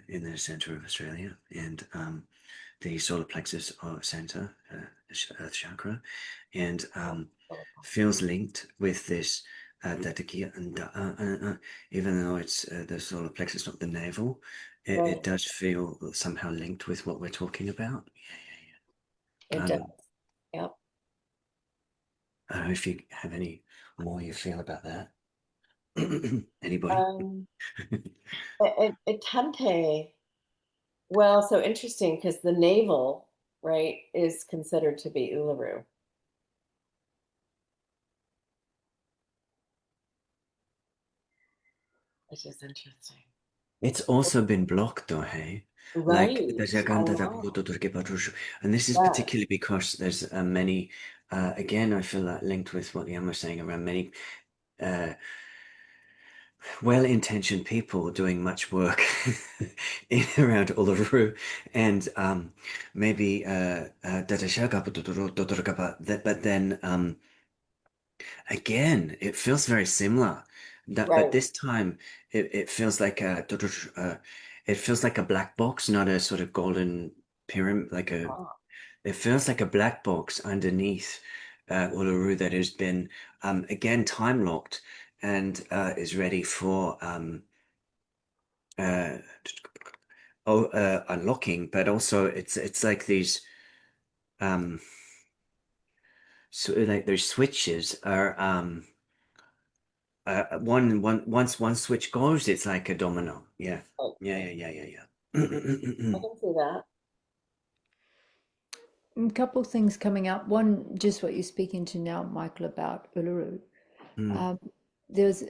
in the center of Australia, and the solar plexus center, Earth chakra, and feels linked with this Datakia, and even though it's the solar plexus, not the navel, it Right. does feel somehow linked with what we're talking about. It does. Yep. I don't know if you have any more you feel about that. Anybody? Um, Tante. Well, so interesting because the navel, right, is considered to be Uluru, which is interesting. It's also been blocked though, hey? Like Right. there's I know. and this is Yes. particularly because there's many again I feel that linked with what Jan was saying around many uh well-intentioned people doing much work in around Uluru and maybe but then again, it feels very similar. But Right. this time, it feels like it feels like a black box, not a sort of golden pyramid. Oh, It feels like a black box underneath Uluru that has been again time locked and is ready for uh, unlocking. But also, it's like these um, so like their switches are once one switch goes, it's like a domino. Yeah, right. yeah, yeah, yeah, yeah, yeah. I can see that. A couple of things coming up. One, just what you're speaking to now, Michael, about Uluru. Mm, Um, there's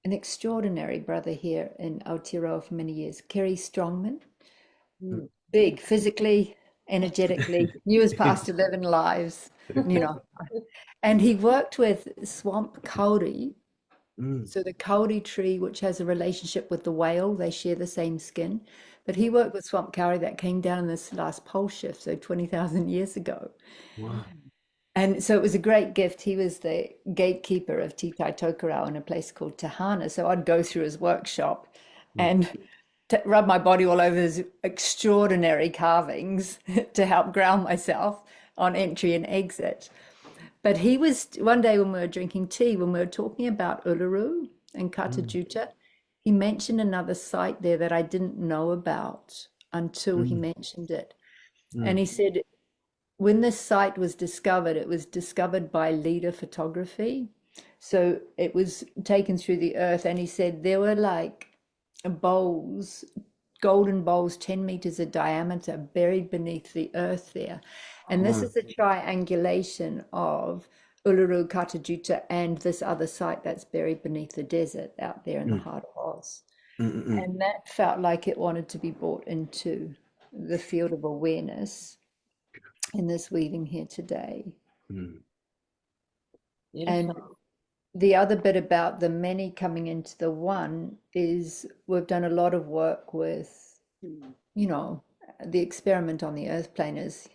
an extraordinary brother here in Aotearoa for many years, Kerry Strongman, Mm. big physically, energetically, knew his past 11 lives, you know. And he worked with swamp kauri. Mm. So the kauri tree, which has a relationship with the whale, they share the same skin. But he worked with swamp kauri that came down in this last pole shift, so 20,000 years ago. Wow. And so it was a great gift. He was the gatekeeper of Te Tai Tokerau in a place called Tahana. So I'd go through his workshop Mm. and rub my body all over his extraordinary carvings to help ground myself on entry and exit. But he was one day when we were drinking tea, when we were talking about Uluru and Mm. Katajuta, he mentioned another site there that I didn't know about until he Mm. mentioned it. And Mm. he said, when this site was discovered, it was discovered by leader photography. So it was taken through the earth. And he said there were like bowls, golden bowls, 10 meters of diameter, buried beneath the earth there. And this Wow. is a triangulation of Uluru, Katajuta, and this other site that's buried beneath the desert out there in the Mm. heart of Oz. Mm. Mm. And that felt like it wanted to be brought into the field of awareness in this weaving here today. Mm. And Beautiful. the other bit about the many coming into the one is we've done a lot of work with, you know, the experiment on the earth plane is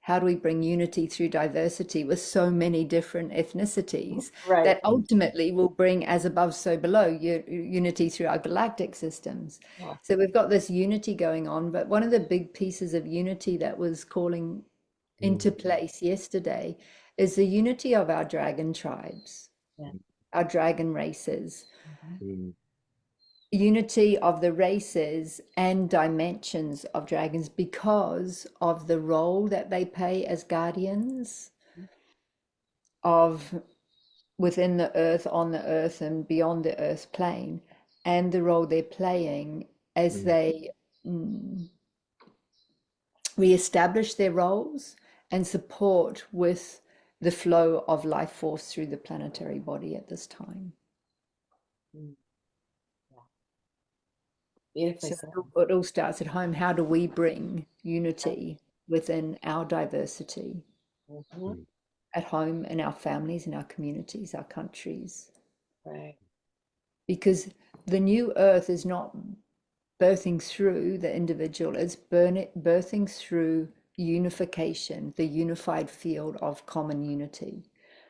how do we bring unity through diversity with so many different ethnicities Right. that ultimately will bring as above, so below unity through our galactic systems. Yeah. So we've got this unity going on, but one of the big pieces of unity that was calling into Mm. place yesterday is the unity of our dragon tribes, Yeah. our dragon races, Mhm. Mm. unity of the races and dimensions of dragons because of the role that they play as guardians of within the earth, on the earth, and beyond the earth plane, and the role they're playing as Mm. they re-establish their roles and support with the flow of life force through the planetary body at this time. Mm. Yeah. Beautifully So said. it all starts at home. How do we bring unity within our diversity Mhm. Mm. at home, in our families, in our communities, our countries? Right. Because the new earth is not birthing through the individual, it's birthing through unification, the unified field of common unity.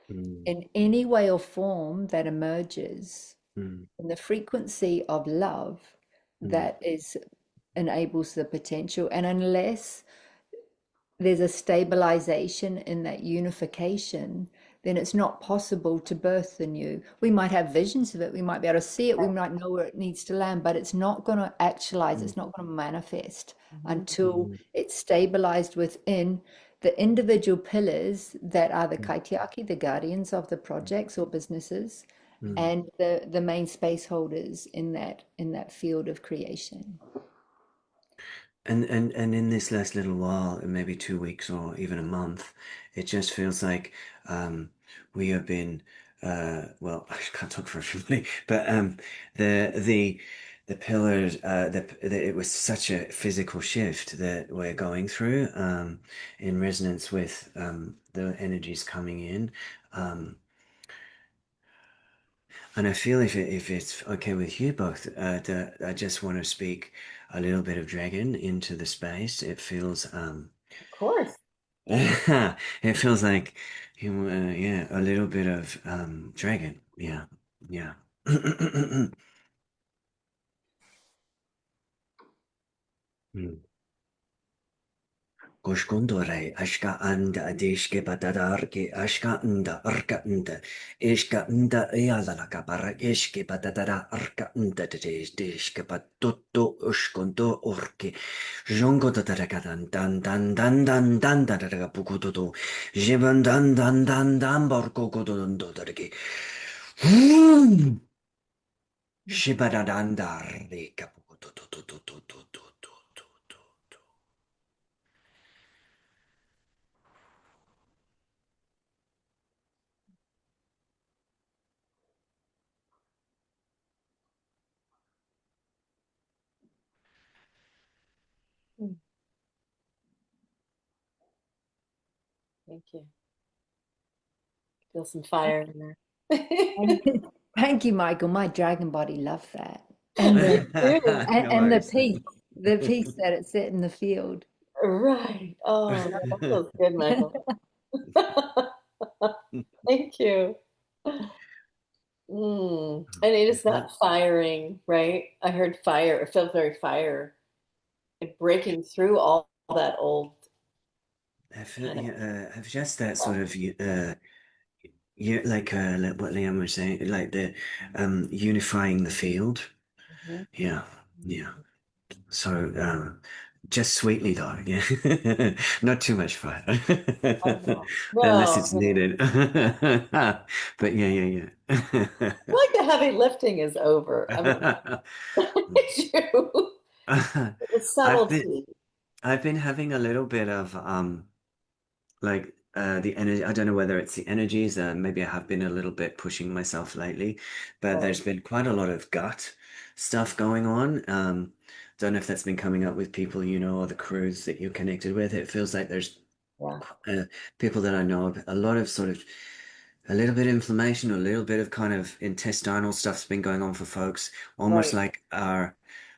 Mm. In any way or form that emerges Mm. in the frequency of love, Mm. that is enables the potential. And unless there's a stabilization in that unification, then it's not possible to birth the new. We might have visions of it, we might be able to see it, we might know where it needs to land, but it's not going to actualize, Mm. it's not going to manifest Mhm. until Mm. it's stabilized within the individual pillars that are the kaitiaki, the guardians of the projects or businesses, Mm. and the main space holders in that field of creation. And in this last little while, maybe 2 weeks or even a month, it just feels like we have been well, I can't talk for everybody, but the pillars it was such a physical shift that we're going through in resonance with the energies coming in. Um, And I feel if it's okay with you both, I just want to speak a little bit of dragon into the space. It feels Of course. it feels like yeah, a little bit of dragon. Yeah, yeah. Mm. Koshkondore, ashka anda adishke batadarke, ashka anda arka anda, ishka anda yadalaka para ishke batadara arka anda dishke batutto ushkondo orke, jongo dadagadan dan dan dan dan dan dadaga pukutoto, jiban dan dan dan dan borko kodondo darke. Shibadadandar reka pukutoto. Thank you. Feel some fire in there. Thank you, Michael. My dragon body loved that. And the Too. No and worries. the peace that it set in the field. Right. Oh, that feels good, Michael. Thank you. And it is not firing, right? I heard fire. It felt very fire, like breaking through all that old I feel, kind of I've just that stuff. sort of like what Leanne was saying, like the unifying the field. Mhm. Yeah, yeah. So just sweetly though, yeah. Not too much fire. I know. Unless No, it's needed. But yeah, yeah, I like the heavy lifting is over. I mean, yeah. true. The I've been subtlety. I've been having a little bit of like the energy. I don't know whether it's the energies. Maybe I have been a little bit pushing myself lately, but Right. there's been quite a lot of gut stuff going on. Don't know if that's been coming up with people you know or the crews that you're connected with. It feels like there's Yeah. uh, people that I know, a lot of sort of a little bit of inflammation, a little bit of kind of intestinal stuff's been going on for folks, almost Right. like our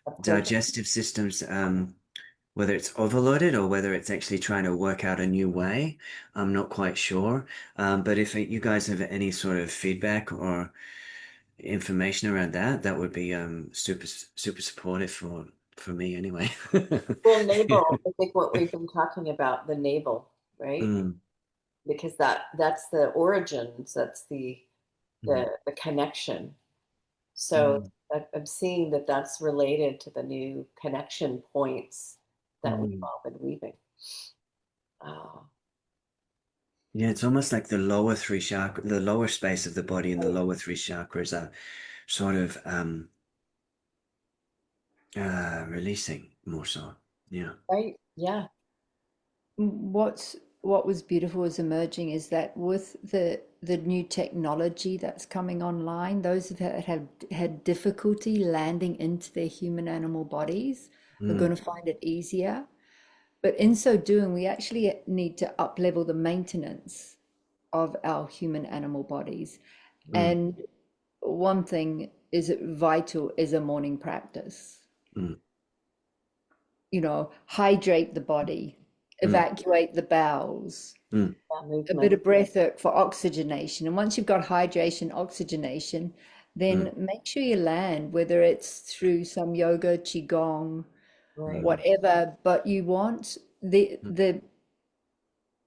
Uptake. digestive systems, whether it's overloaded or whether it's actually trying to work out a new way. I'm not quite sure. But if you guys have any sort of feedback or information around that, that would be super supportive for me anyway. Well, Yeah. navel, I think what we've been talking about, the navel, right? Mm, Because that's the origins, that's mm, the connection. So mm, I'm seeing that that's related to the new connection points that we've mm. all been weaving. Oh, Yeah, it's almost like the lower three chakra, the lower space of the body and the right. lower three chakras are sort of releasing more so. Yeah. Right? Yeah. What was beautiful is emerging is that with the new technology that's coming online, those that have had difficulty landing into their human animal bodies are Mm, going to find it easier. But in so doing, we actually need to up level the maintenance of our human animal bodies. mm, And one thing is vital is a morning practice. mm, Hydrate the body, mm, evacuate the bowels, mm, That a bit movement. of breath work for oxygenation. And once you've got hydration, oxygenation, mm, then make sure you land, whether it's through some yoga, qigong, Right. mm, whatever. But you want the mm, the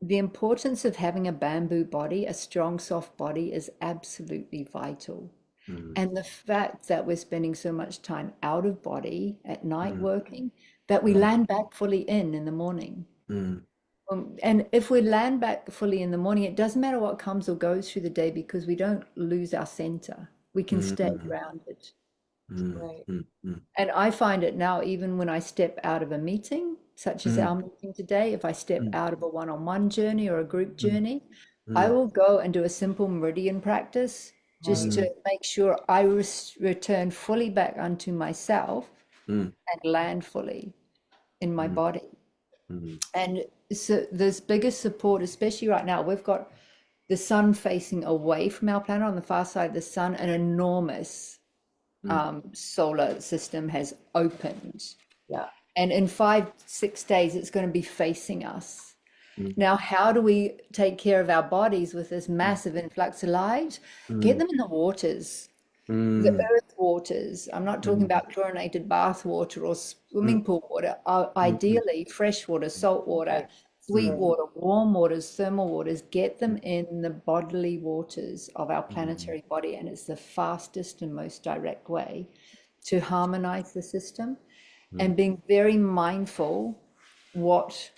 the importance of having a bamboo body, a strong, soft body, is absolutely vital. mm, And the fact that we're spending so much time out of body at night mm, working, that we mm, land back fully in the morning. mm, And if we land back fully in the morning, it doesn't matter what comes or goes through the day because we don't lose our center. We can stay mm, grounded. mm, Right. mm, mm, And I find it now, even when I step out of a meeting, such as mm, our meeting today, if I step mm, out of a one-on-one journey or a group mm, journey, I mm, will go and do a simple meridian practice just Right. to make sure I return fully back unto myself mm, and land fully in my mm, body. mm, And so this biggest support, especially right now, we've got the sun facing away from our planet on the far side of the sun, an enormous mm, solar system has opened. Yeah. And in 5, 6 days, it's going to be facing us. mm, Now, how do we take care of our bodies with this mm, massive influx of light? Get mm, them in the waters, the mm, earth waters. I'm not talking mm, about chlorinated bath water or mm, swimming pool water. mm, mm, Ideally, fresh water, salt water, Right. sweet Right. mm, water, warm waters, thermal waters. Get them mm, in the bodily waters of our mm, planetary body, and it's the fastest and most direct way to harmonize the system. mm, And being very mindful what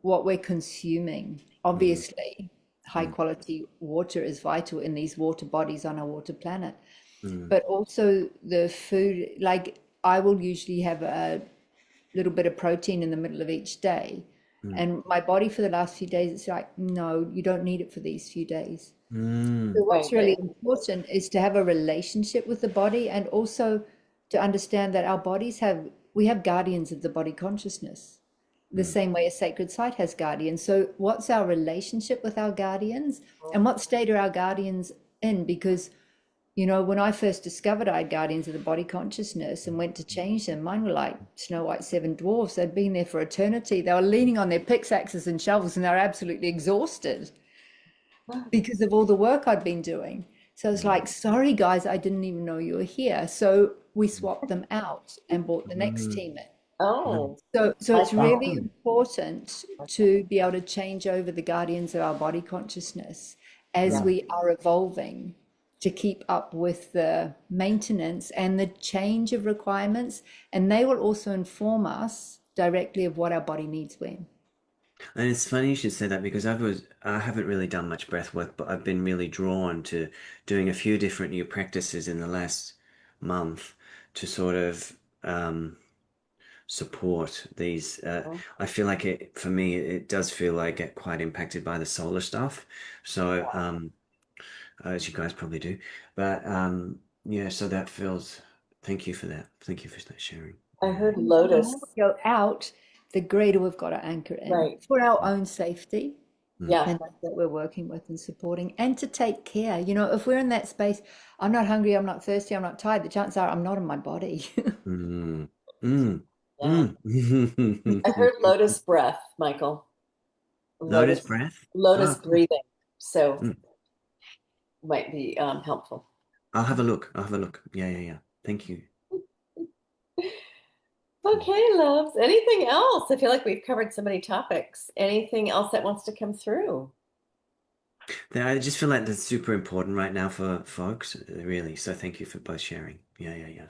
what we're consuming. mm, Obviously, high mm, quality water is vital in these water bodies on our water planet, mm, but also the food. Like I will usually have a little bit of protein in the middle of each day, mm, and my body for the last few days, it's like, no, you don't need it for these few days. mm, So what's Right. really important is to have a relationship with the body, and also to understand that our bodies have we have guardians of the body consciousness. the same way a sacred site has guardians. So what's our relationship with our guardians, and what state are our guardians in? Because, you know, when I first discovered I had guardians of the body consciousness and went to change them, mine were like Snow White seven dwarfs. They'd been there for eternity. They were leaning on their pickaxes and shovels, and they were absolutely exhausted because of all the work I'd been doing. So it's like, sorry guys, I didn't even know you were here. So we swapped them out and brought the next team in. Oh, So I it's really thought. important to be able to change over the guardians of our body consciousness as Yeah. we are evolving, to keep up with the maintenance and the change of requirements. And they will also inform us directly of what our body needs when. And it's funny you should say that because I haven't really done much breath work, but I've been really drawn to doing a few different new practices in the last month to sort of support these. I feel like it for me. It does feel like I get quite impacted by the solar stuff. So as you guys probably do, but yeah. So that feels. Thank you for that. Thank you for that sharing. I Yeah. heard The Lotus. more we go out, the greater we've got to anchor in Right. for our own safety. Yeah. And that's what we're working with and supporting, and to take care. You know, if we're in that space, I'm not hungry, I'm not thirsty, I'm not tired, the chances are I'm not in my body. Mm. Mm. Yeah. I Mm. heard Lotus breath, Michael. Lotus Lotus, breath. Lotus Ah, cool. breathing. So Mm. might be helpful. I'll have a look. I'll have a look. Yeah, yeah, yeah. Thank you. Mm. Okay, loves. Anything else? I feel like we've covered so many topics. Anything else that wants to come through? I just feel like that's super important right now for folks, really. So thank you for both sharing. Yeah, yeah, yeah.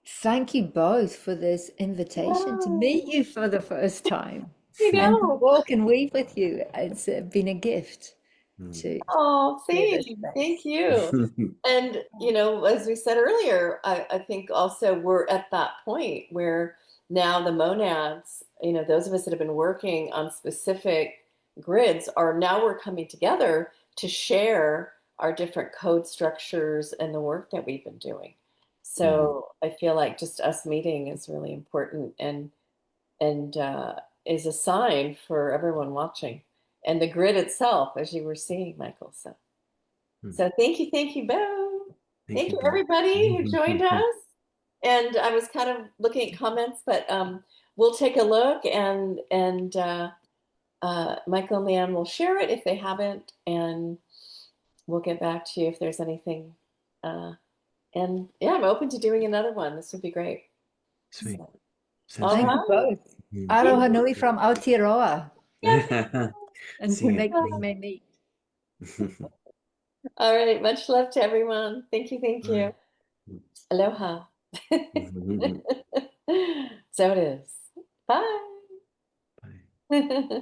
Thank you both for this invitation to meet Oh, you for the first time you and to know. walk and weave with you. It's been a gift Mm. to Oh, share this thank space. you. And, you know, as we said earlier, I think also we're at that point where now the monads, you know, those of us that have been working on specific grids are now we're coming together to share our different code structures and the work that we've been doing. Mm. So I feel like just us meeting is really important and is a sign for everyone watching and the grid itself, as you were seeing, Michael. So. Mm. So thank you, Bo. Thank Thank you, you, Bo. everybody who joined us. And I was kind of looking at comments, but we'll take a look and Michael and Leanne will share it if they haven't, and we'll get back to you if there's anything. And yeah, I'm open to doing another one. This would be great. Sweet. So, Sounds all Thank good. you right. both. Thank Aroha you. nui from Aotearoa. Yeah. Until See you. next we may meet. All right. Much love to everyone. Thank you. Thank Bye. you. Aloha. So it is. Bye. Bye.